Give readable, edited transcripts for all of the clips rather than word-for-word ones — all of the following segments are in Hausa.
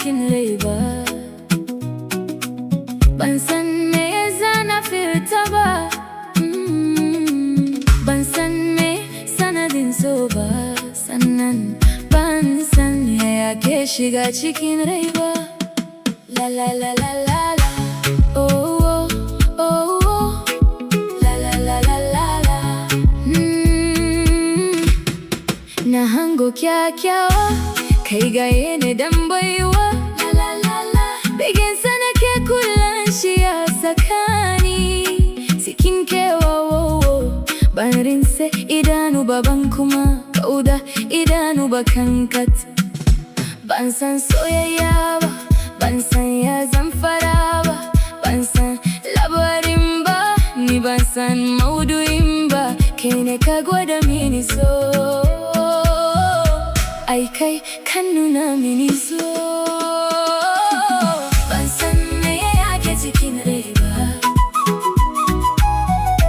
cikin rai ba. Ban san me ya zana furta ba. Ban san me sanadin so ba. Sannan ban san yaya ke shiga cikin rai ba. La la la la la la. Oh oh oh oh. La la la la la la. Na hango kyakkyawa, kai gaye ne dan baiwa. La la la la. Begen sana ke kullum shi a tsakani. Cikin kewa ban rinse idanu ba, ban kuma kauda idanu ba kankat. Ban san soyayya ba, ban san ya zan fara ba. Ban san labarin ba, ni ban san maudu'in ba. Kai ne ka gwada mini so, ai kai kan nuna mini so. Ban san me yake cikin rai ba.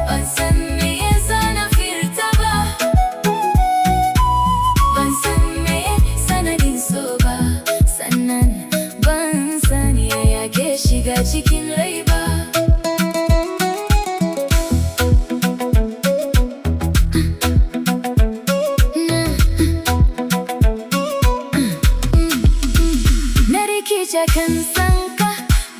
Ban san me ya zana furta ba. Ban san me sanadin so ba. Sannan ban san yaya ke shiga cikin rai ba. Kan sanka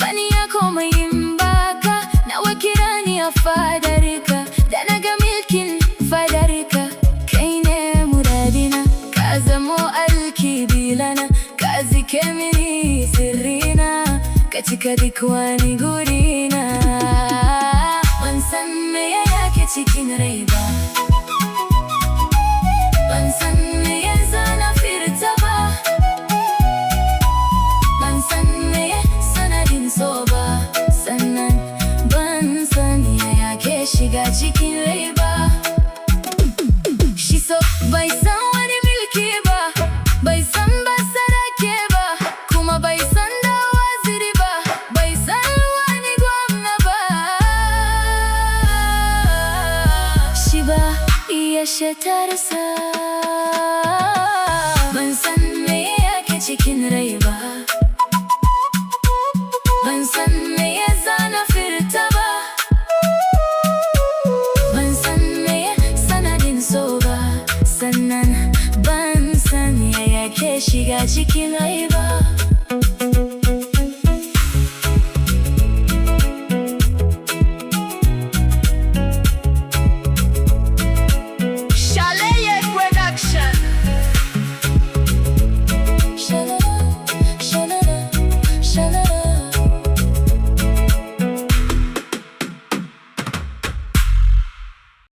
bani ya komai yin baka. Nawa kira ni a fadarka, da na ga milkin fadarka. Kai ne muradina, ka zamo alkibilana. Ka zike mini sirrina, ka cika duk wani gurina. Ban san me yake cikin rai ba. Ban san me ya zana furta ba. So ba, sannan ban san yaya ke shiga cikin rai ba. Shi so bai san wani milki ba, bai san basarake ba, kuma bai san da waziri ba, bai san wani gwamna ba. Shi ba iya shatarsa. Ban san me yake cikin rai ba.